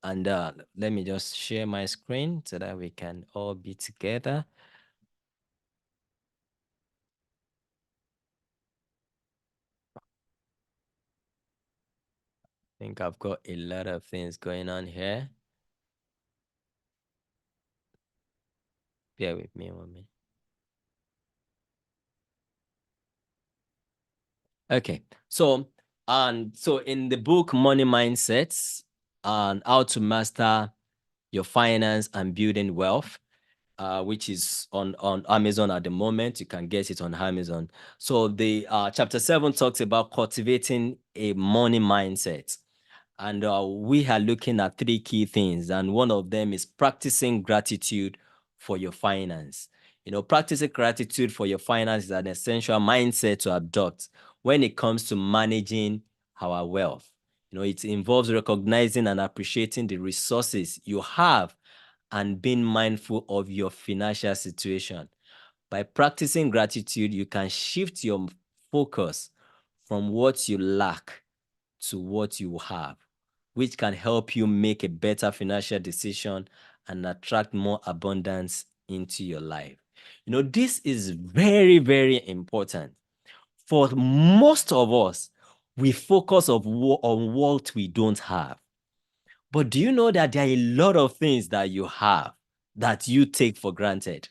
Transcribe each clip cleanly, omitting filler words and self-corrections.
And let me just share my screen so that we can all be together. I think I've got a lot of things going on here. Bear with me one minute. Okay, so in the book Money Mindsets and How to Master Your Finance and Building Wealth, which is on Amazon at the moment, you can get it on Amazon. So the chapter 7 talks about cultivating a money mindset. And we are looking at 3 key things. And one of them is practicing gratitude for your finance. You know, practicing gratitude for your finance is an essential mindset to adopt when it comes to managing our wealth. You know, it involves recognizing and appreciating the resources you have and being mindful of your financial situation. By practicing gratitude, you can shift your focus from what you lack to what you have, which can help you make a better financial decision and attract more abundance into your life. You know, this is very, very important. For most of us, we focus on what we don't have. But do you know that there are a lot of things that you have that you take for granted?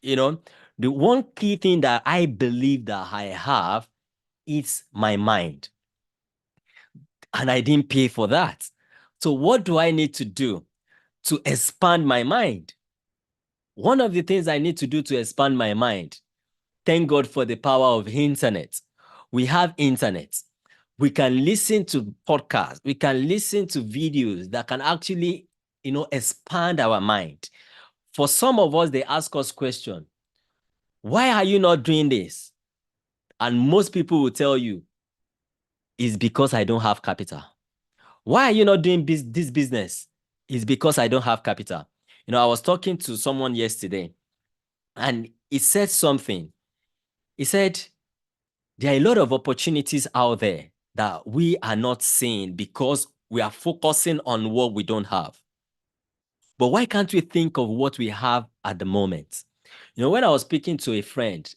You know, the one key thing that I believe that I have is my mind. And I didn't pay for that. So what do I need to do to expand my mind? One of the things I need to do to expand my mind, thank God for the power of internet. We have internet. We can listen to podcasts. We can listen to videos that can actually, expand our mind. For some of us, they ask us question, why are you not doing this? And most people will tell you, it's because I don't have capital. Why are you not doing this business? It's because I don't have capital. You know, I was talking to someone yesterday and he said something. He said, there are a lot of opportunities out there that we are not seeing because we are focusing on what we don't have. But why can't we think of what we have at the moment? You know, when I was speaking to a friend,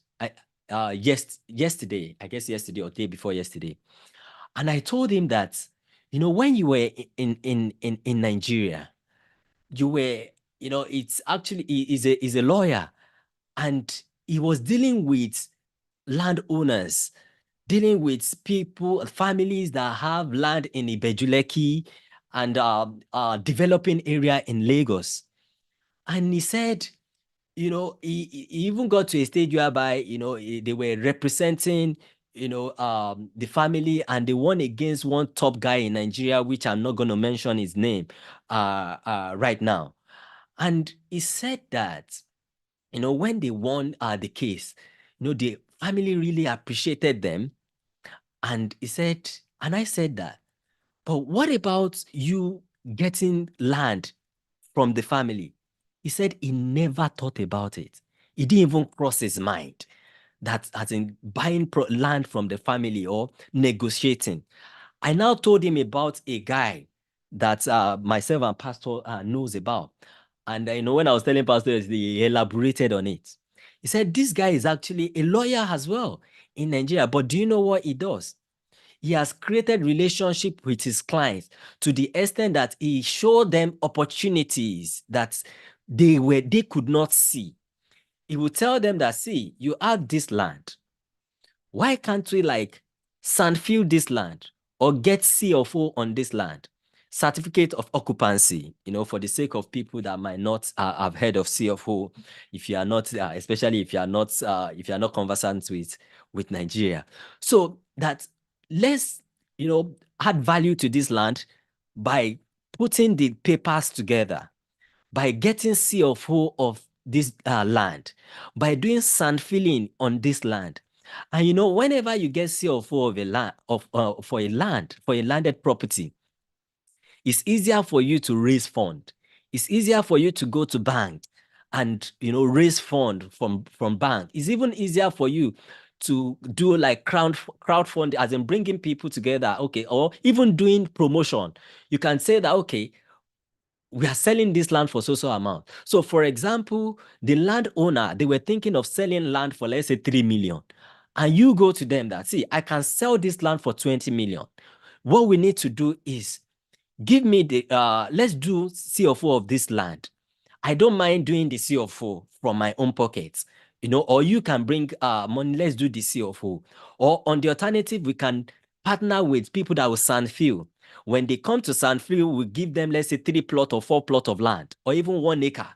yesterday, I guess yesterday or day before yesterday, and I told him that, when you were in Nigeria, you were, it's actually is a lawyer, and he was dealing with landowners, dealing with people, families that have land in Ibejuleki and developing area in Lagos. And he said, he even got to a stage whereby, they were representing, the family, and they won against one top guy in Nigeria, which I'm not going to mention his name right now. And he said that, when they won the case, the family really appreciated them. And he said, and I said that, but what about you getting land from the family? He said he never thought about it. It didn't even cross his mind that, as in buying land from the family or negotiating. I now told him about a guy that myself and Pastor knows about. And when I was telling Pastor, he elaborated on it. He said, this guy is actually a lawyer as well in Nigeria. But do you know what he does? He has created relationship with his clients to the extent that he showed them opportunities that they could not see. He will tell them that, see, you have this land. Why can't we sandfill this land or get CFO on this land? Certificate of occupancy, for the sake of people that might not have heard of CFO, if you are not, especially if you are not conversant with Nigeria. So that let's, add value to this land by putting the papers together, by getting CFO of this land, by doing sand filling on this land. And whenever you get CFO of a land for a landed property, it's easier for you to raise fund. It's easier for you to go to bank and raise fund from bank. It's even easier for you to do like crowdfund, as in bringing people together, okay, or even doing promotion. You can say that, okay, we are selling this land for so amount. So, for example, the landowner, they were thinking of selling land for, let's say, 3 million. And you go to them that, see, I can sell this land for 20 million. What we need to do is give me the, let's do CFO of this land. I don't mind doing the CFO from my own pockets, or you can bring money, let's do the CFO. Or on the alternative, we can partner with people that will sand fill. When they come to sand fill, we give them, let's say, 3 plot or 4 plot of land, or even 1 acre.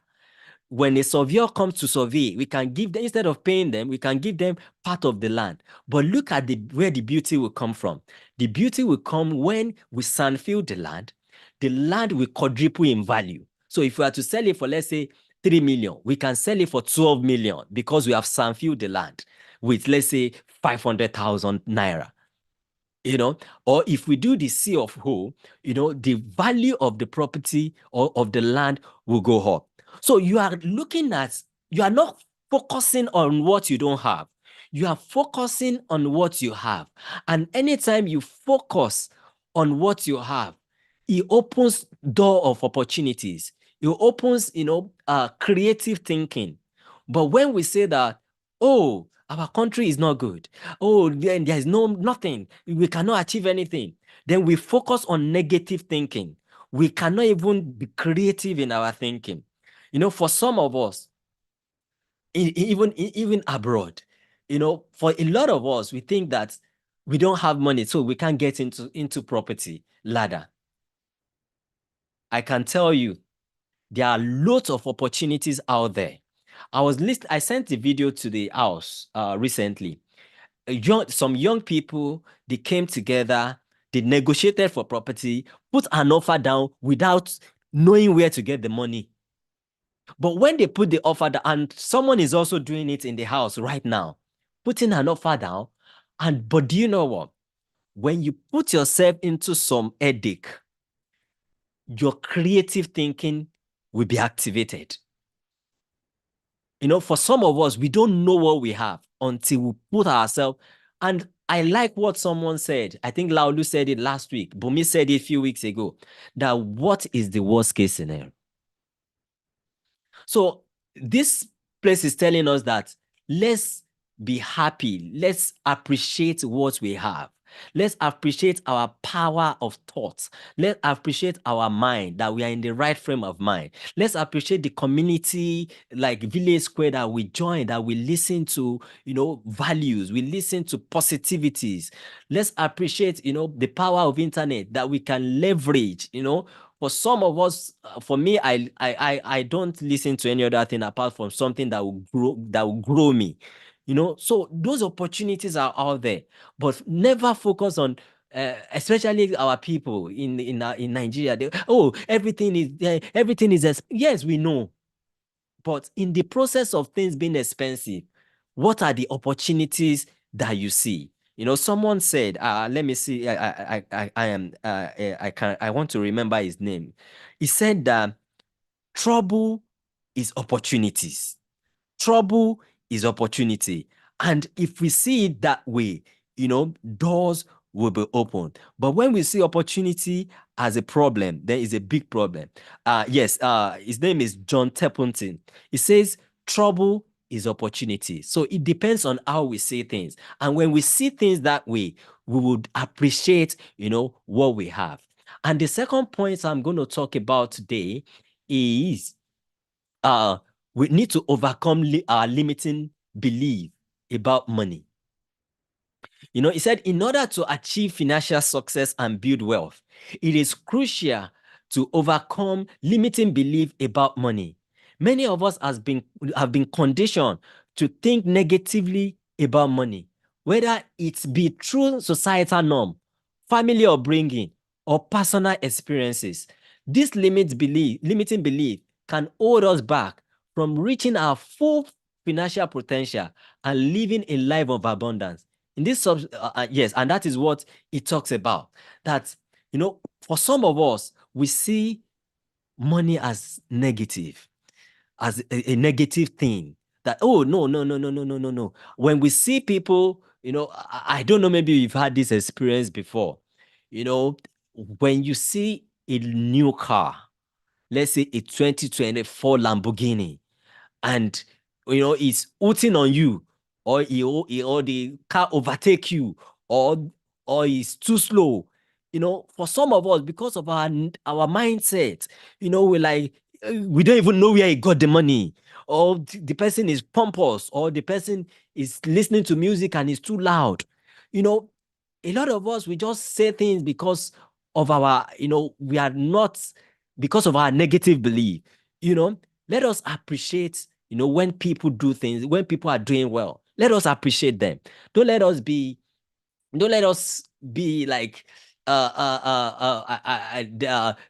When a surveyor comes to survey, we can give them, instead of paying them, we can give them part of the land. But look at where the beauty will come from. The beauty will come when we sand fill the land will quadruple in value. So if we are to sell it for, let's say, 3 million, we can sell it for 12 million because we have sand filled the land with, let's say, 500,000 naira. Or if we do the C of O, the value of the property or of the land will go up. So you are not focusing on what you don't have. You are focusing on what you have. And anytime you focus on what you have, it opens door of opportunities. It opens, creative thinking. But when we say that, oh, our country is not good. Oh, then there is nothing. We cannot achieve anything. Then we focus on negative thinking. We cannot even be creative in our thinking. For some of us, even abroad, for a lot of us, we think that we don't have money, so we can't get into property ladder. I can tell you, there are lots of opportunities out there. I sent a video to the house recently. Some young people, they came together, they negotiated for property, put an offer down without knowing where to get the money. But when they put the offer down, and someone is also doing it in the house right now, putting an offer down, but do you know what? When you put yourself into some headache, your creative thinking will be activated. For some of us, we don't know what we have until we put ourselves. And I like what someone said. I think Laulu said it last week. Bumi said it a few weeks ago. That what is the worst case scenario? So this place is telling us that let's be happy. Let's appreciate what we have. Let's appreciate our power of thought. Let's appreciate our mind, that we are in the right frame of mind. Let's appreciate the community, like Village Square, that we join, that we listen to, values. We listen to positivities. Let's appreciate, the power of internet that we can leverage, for some of us, for me, I don't listen to any other thing apart from something that will grow me. So those opportunities are out there, but never focus on, especially our people in Nigeria. Everything is yes, we know, but in the process of things being expensive, what are the opportunities that you see? Someone said, let me see, I want to remember his name. He said that trouble is opportunities. Trouble is opportunity. And if we see it that way, doors will be open. But when we see opportunity as a problem, there is a big problem. Yes, his name is John Templeton. He says trouble is opportunity. So it depends on how we see things. And when we see things that way, we would appreciate, what we have. And the second point I'm going to talk about today is uh, we need to overcome our limiting belief about money. He said, in order to achieve financial success and build wealth, it is crucial to overcome limiting belief about money. Many of us have been conditioned to think negatively about money, whether it be through societal norm, family upbringing, or personal experiences. This limiting belief can hold us back from reaching our full financial potential and living a life of abundance. In this yes, and that is what it talks about. That, for some of us, we see money as negative, as a negative thing. That, oh, no, no, no, no, no, no, no, no. When we see people, I don't know, maybe you've had this experience before. When you see a new car, let's say a 2024 Lamborghini, and it's hooting on you, or the car overtake you, or it's too slow. For some of us, because of our mindset, we're like, we don't even know where he got the money, or the person is pompous, or the person is listening to music and is too loud. A lot of us, we just say things because of our, we are not, because of our negative belief. Let us appreciate, when people do things, when people are doing well, let us appreciate them. Don't let us be don't let us be like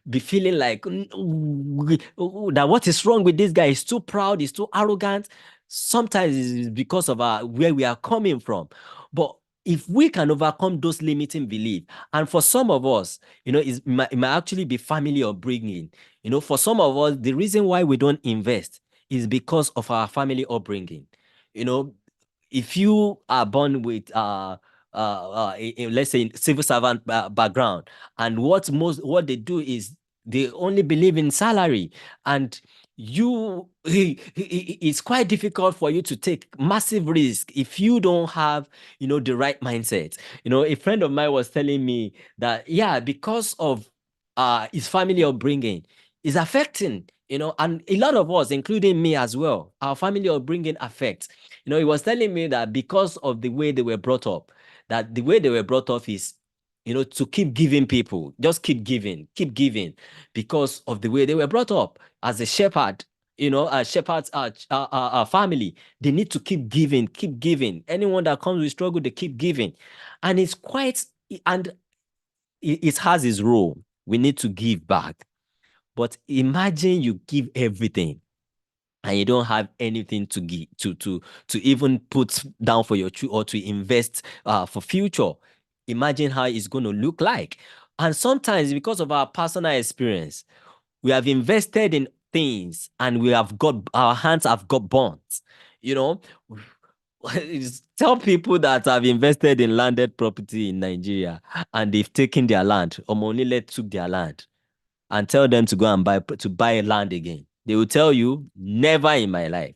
be feeling like that what is wrong with this guy, is too proud, is too arrogant. Sometimes it's because of where we are coming from. But if we can overcome those limiting beliefs, and for some of us, it might actually be family upbringing. For some of us, the reason why we don't invest is because of our family upbringing. you know if you are born with let's say civil servant background, and what they do is they only believe in salary, and you it's quite difficult for you to take massive risk if you don't have the right mindset. A friend of mine was telling me that, yeah, because of his family upbringing is affecting, and a lot of us, including me as well, our family upbringing affects. He was telling me that because of the way they were brought up, that the way they were brought up is, to keep giving people, just keep giving, because of the way they were brought up as a shepherd. A shepherd's family, they need to keep giving, keep giving. Anyone that comes with struggle, they keep giving, and it's quite, and it has its role. We need to give back, but imagine you give everything and you don't have anything to give, to even put down for your or to invest for future. Imagine how it's going to look like. And sometimes, because of our personal experience, we have invested in things and our hands have got burnt. you know Tell people that have invested in landed property in Nigeria and they've taken their land, or Monile took their land, and tell them to go and buy land again. They will tell you, never in my life.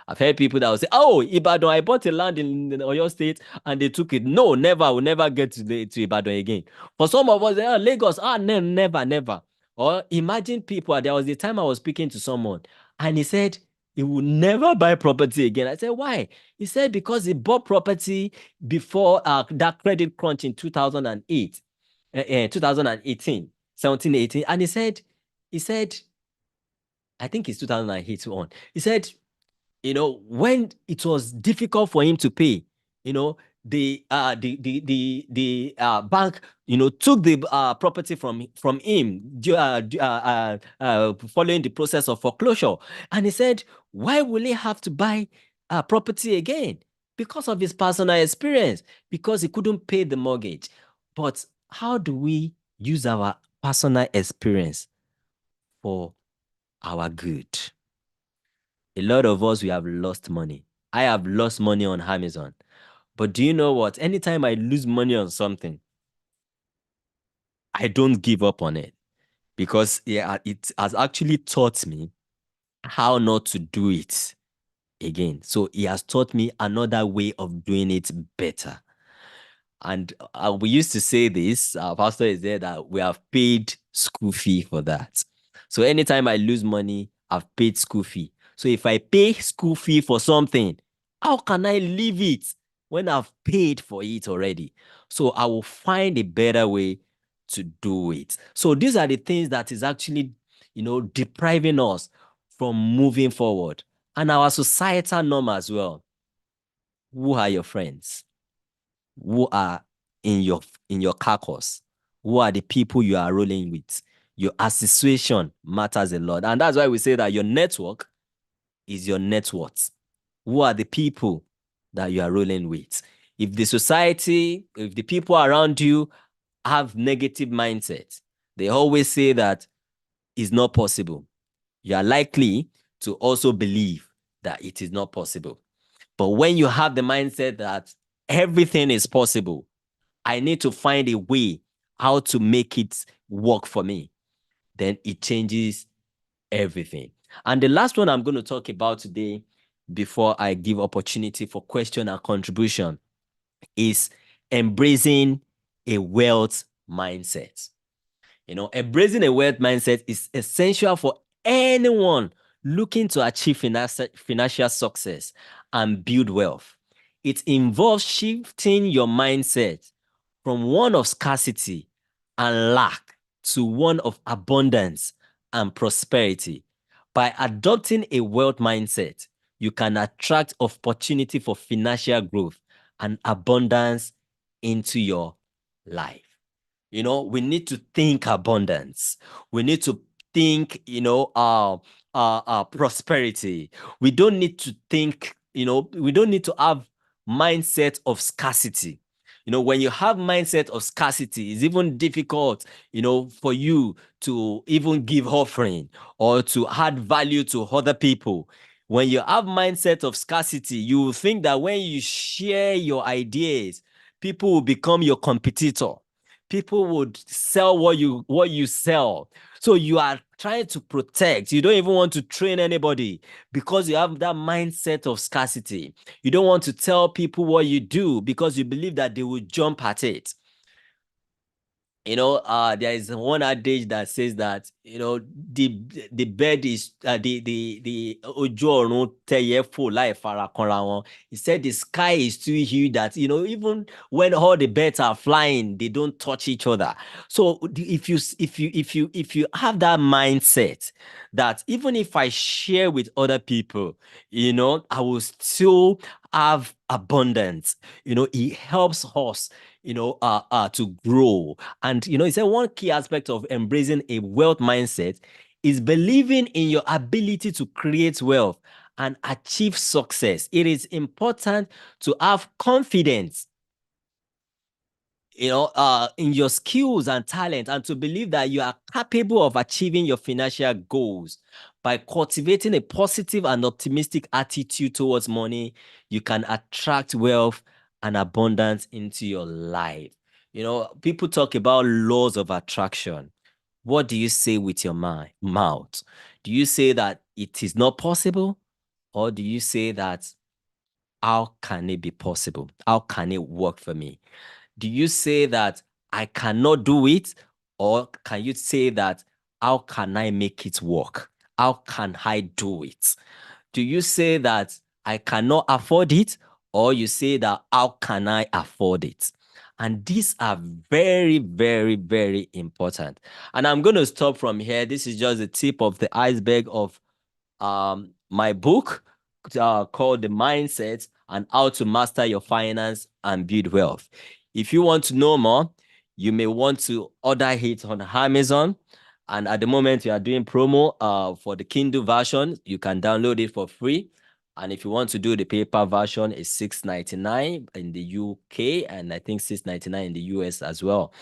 I've heard people that will say, "Oh, Ibadan, I bought a land in Oyo State and they took it." No, never. We'll never get to Ibadan again. For some of us, Lagos, never, never. Or imagine people. There was the time I was speaking to someone and he said he will never buy property again. I said, why? He said because he bought property before that credit crunch in 2008, 2018, 17, 18. And he said, I think it's 2008 on. He said, when it was difficult for him to pay, the bank, took the property from him, following the process of foreclosure. And he said, why will he have to buy property again? Because of his personal experience, because he couldn't pay the mortgage. But how do we use our personal experience for our good? A lot of us, we have lost money. I have lost money on Amazon. But do you know what? Anytime I lose money on something, I don't give up on it, because yeah, it has actually taught me how not to do it again. So it has taught me another way of doing it better. And we used to say this, our pastor is there, that we have paid school fee for that. So anytime I lose money, I've paid school fee. So if I pay school fee for something, how can I leave it when I've paid for it already? So I will find a better way to do it. So these are the things that is actually, depriving us from moving forward. And our societal norm as well. Who are your friends? Who are in your carcass? Who are the people you are rolling with? Your association matters a lot. And that's why we say that your network is your net worth. Who are the people that you are rolling with? If the people around you have negative mindsets, they always say that it's not possible, you are likely to also believe that it is not possible. But when you have the mindset that everything is possible, I need to find a way how to make it work for me, then it changes everything. And the last one I'm going to talk about today, before I give opportunity for question and contribution, is embracing a wealth mindset. Embracing a wealth mindset is essential for anyone looking to achieve financial success and build wealth. It involves shifting your mindset from one of scarcity and lack to one of abundance and prosperity. By adopting a wealth mindset, you can attract opportunity for financial growth and abundance into your life. We need to think abundance. We need to think, prosperity. We don't need to think, we don't need to have mindset of scarcity. When you have mindset of scarcity, it's even difficult, for you to even give offering or to add value to other people. When you have mindset of scarcity, you will think that when you share your ideas, people will become your competitor. People would sell what you sell. So you are trying to protect. You don't even want to train anybody because you have that mindset of scarcity. You don't want to tell people what you do because you believe that they will jump at it. There is one adage that says that the bed is the ojú ọ̀run tẹyẹ fò láì fara kanra wọn. He said the sky is too huge that even when all the birds are flying, they don't touch each other. So if you have that mindset that even if I share with other people, I will still have abundance. It helps us to grow. And he said one key aspect of embracing a wealth mindset is believing in your ability to create wealth and achieve success. It is important to have confidence in your skills and talent, and to believe that you are capable of achieving your financial goals. By cultivating a positive and optimistic attitude towards money, you can attract wealth and abundance into your life. People talk about laws of attraction. What do you say with your mouth? Do you say that it is not possible? Or do you say that, how can it be possible? How can it work for me? Do you say that I cannot do it? Or can you say that, how can I make it work? How can I do it? Do you say that I cannot afford it? Or you say that, how can I afford it? And these are very, very, very important. And I'm going to stop from here. This is just the tip of the iceberg of my book called The Mindset and How to Master Your Finance and Build Wealth. If you want to know more, you may want to order it on Amazon. And at the moment, we are doing promo for the Kindle version. You can download it for free. And if you want to do the paper version, it's $6.99 in the UK, and I think $6.99 in the US as well.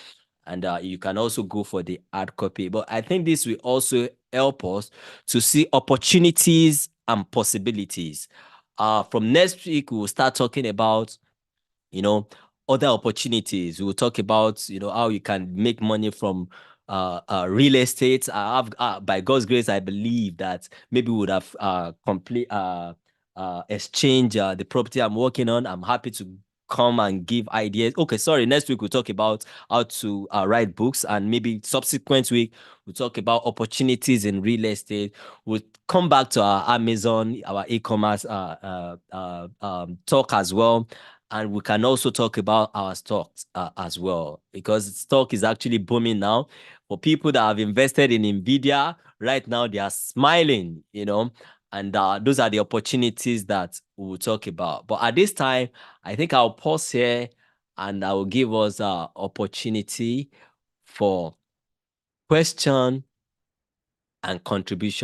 And you can also go for the hard copy. But I think this will also help us to see opportunities and possibilities. From next week, we will start talking about other opportunities. We'll talk about how you can make money from real estate. By God's grace, I believe that maybe we would have exchange the property I'm working on. I'm happy to come and give ideas. Okay, sorry. Next week we'll talk about how to write books, and maybe subsequent week we'll talk about opportunities in real estate. We'll come back to our Amazon, our e-commerce talk as well. And we can also talk about our stocks as well, because stock is actually booming now. For people that have invested in Nvidia right now, they are smiling, and those are the opportunities that we will talk about. But at this time, I think I'll pause here and I will give us an opportunity for question and contribution.